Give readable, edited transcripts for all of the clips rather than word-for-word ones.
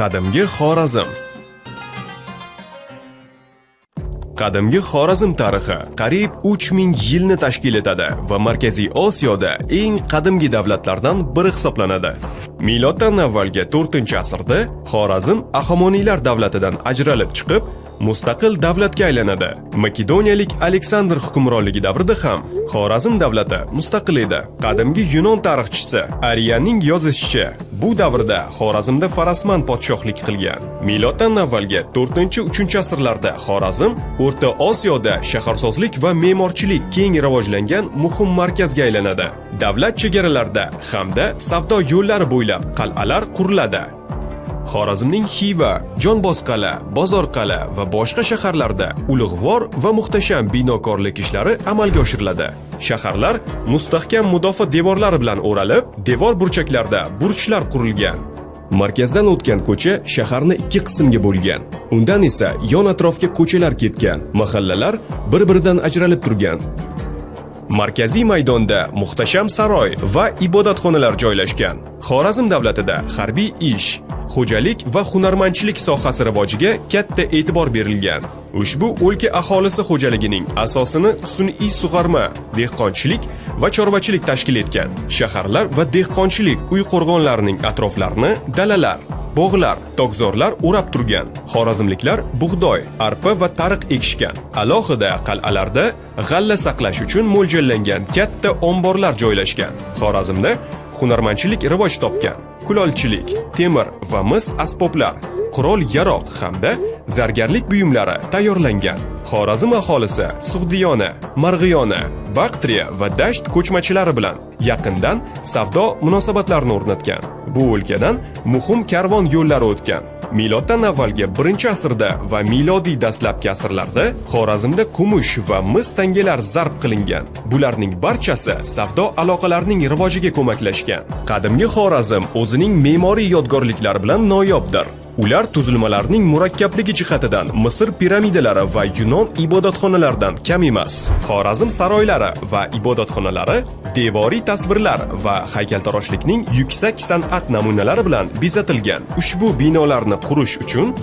Qadimgi Xorazm. Qadimgi Xorazm tarixi qariyb 3000 yilni tashkil etadi va Markaziy Osiyoda eng qadimgi davlatlardan biri hisoblanadi. Miloddan avvalgi 4-asrda Xorazm Axomoniylar davlatidan ajralib chiqib, mustaqil davlatga aylanadi. Makedoniyalik Aleksandr hukmronligi davrida ham Xorazm davlati mustaqil edi. Qadimgi Yunon tarixchisi Arianning yozishicha, bu davrda Xorazmda Farasman podshohlik qilgan. Miloddan avvalgi 4-3 asrlarda Xorazm O'rta Osiyoda shaharsozlik va me'morchilik keng rivojlangan muhim markazga aylanadi. Davlat chegaralarida hamda savdo yo'llari bo'ylab qal'alar quriladi. Xorazmning Xiva, Jonbozqala, Bozorqala va boshqa shaharlarda ulug'vor va muhtasham binokorlik ishlari amalga oshiriladi. Shaharlar mustahkam mudofaa devorlari bilan o'ralib, devor burchaklarida burchlar qurilgan. Markazdan o'tgan ko'cha shaharni ikki qismga bo'lgan. Undan esa yon atrofga ko'chalar ketgan, mahallalar bir-biridan ajralib turgan. Markaziy maydonda muhtasham saroy va ibodatxonalar joylashgan. Xorazm davlatida harbiy ish, xo'jalik va hunarmandchilik sohasi rivojiga katta e'tibor berilgan. Ushbu o'lka aholisi xo'jaligining asosini sun'iy sug'orma, dehqonchilik va chorvachilik tashkil etgan. Shaharlar va dehqonchilik uy qo'rg'onlarining atroflarini dalalar, bog'lar, tokzorlar o'rab turgan. Xorazmliklar bug'doy, arpa va tariq ekishgan. Alohida qal'alarda g'alla saqlash uchun mo'ljallangan katta omborlar joylashgan. Xorazmda hunarmandchilik rivoj topgan. Kulolchilik, temir va mis asboblar, qurol-yaroq hamda zargarlik buyumlari tayyorlangan. Xorazm aholisi Sug'diyona, Marg'iyona, Baqtriya va Dasht ko'chmachilari bilan yaqindan savdo munosabatlarini o'rnatgan. Bu o'lkadan muhim karvon yo'llari o'tgan. Miloddan avvalgi 1-asrda va milodiy dastlabki asrlarda Xorazmda kumush va mis tangalar zarb qilingan. Bularning barchasi savdo aloqalarining rivojiga ko'maklashgan. Qadimgi Xorazm o'zining me'moriy yodgorliklari bilan noyobdir. Ular tuzilmalarning murakkabligi jihatidan Misr piramidalari va Yunon ibodatxonalaridan kam emas. Xorazm saroylari va ibodatxonalari devoriy tasvirlar va haykaltaroshlikning yuksak san'at namunalari bilan bezatilgan. Ushbu binolarni qurish uchun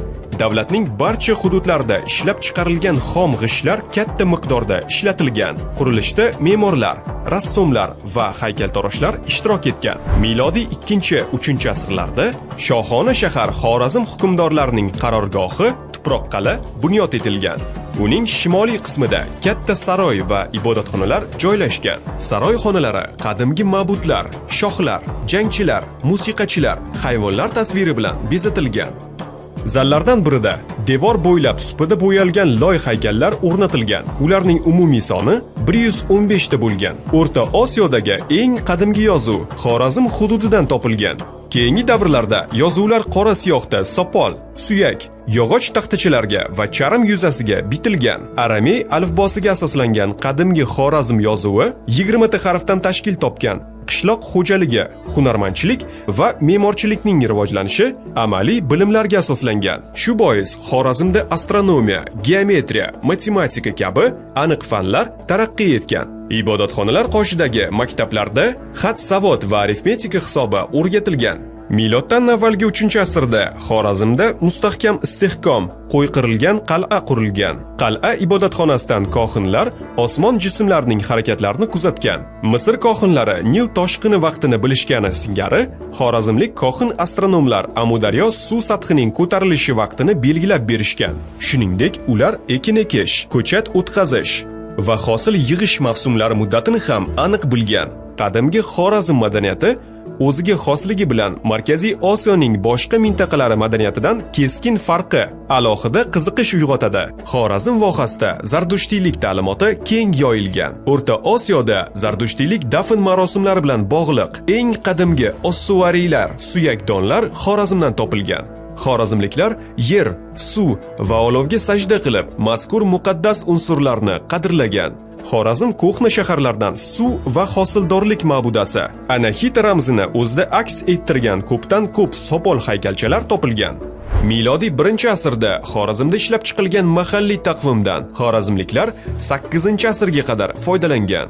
davlatning barcha hududlarida ishlab chiqarilgan xom g'ishtlar katta miqdorda ishlatilgan. Qurilishda me'morlar, rassomlar va haykaltaroshlar ishtirok etgan. Milodiy 2-3 asrlarda shohona shahar Xorazm hukmdorlarining qarorgohi Tuproqqal'a bunyod etilgan. Uning shimoliy qismida katta saroy va ibodatxonalar joylashgan. Saroy xonalari qadimgi ma'budlar, shohlar, jangchilar, musiqachilar, hayvonlar tasviri bilan bezatilgan. Zallardan birida devor bo'ylab supida bo'yalgan loy haykallar o'rnatilgan. Ularning umumiy soni 115 ta bo'lgan. O'rta Osiyodagi eng qadimgi yozuv Xorazm hududidan topilgan. Keyingi davrlarda yozuvlar qora siyohda sopol, suyak, yog'och taxtachalarga va charm yuzasiga bitilgan. Aramey alifbosiga asoslangan qadimgi Xorazm yozuvi 20 ta harfdan tashkil topgan. Qishloq xo'jaligi, hunarmandchilik va me'morchilikning rivojlanishi amaliy bilimlarga asoslangan. Shu bois Xorazmda astronomiya, geometriya, matematika kabi aniq fanlar taraqqiy etgan. Ibodatxonalar qoshidagi maktablarda xat savod va arifmetika hisobi o'rgatilgan. Miloddan avvalgi 3-asrda Xorazmda mustahkam istehkom, qo'yqirilgan qal'a qurilgan. Qal'a ibodatxonasidan kohinlar osmon jismlarining harakatlarini kuzatgan. Misr kohinlari Nil toshqini vaqtini bilishgani singari, xorazmlik kohin astronomlar Amudaryo suv sathining ko'tarilishi vaqtini belgilab berishgan. Shuningdek, ular ekin ekish, ko'chat o'tqazish va hosil yig'ish mavsumlari muddatini ham aniq bilgan. Qadimgi Xorazm madaniyati o'ziga xosligi bilan Markaziy Osiyoning boshqa mintaqalari madaniyatidan keskin farqi, alohida qiziqish uyg'otadi. Xorazm vohasida zardushtiylik ta'limoti keng yoyilgan. O'rta Osiyoda zardushtiylik dafn marosimlari bilan bog'liq eng qadimgi ossuariylar, suyak donlar Xorazmdan topilgan. Xorazmliklar yer, suv va olovga sajda qilib, mazkur muqaddas unsurlarni qadrlagan. Xorazm ko'hna shaharlardan suv va hosildorlik ma'budasi, Anahit ramzini o'zida aks ettirgan ko'pdan ko'p sopol haykalchalar topilgan. Milodiy 1-asrda Xorazmda ishlab chiqilgan mahalliy taqvimdan xorazmliklar 8-asrga qadar foydalangan.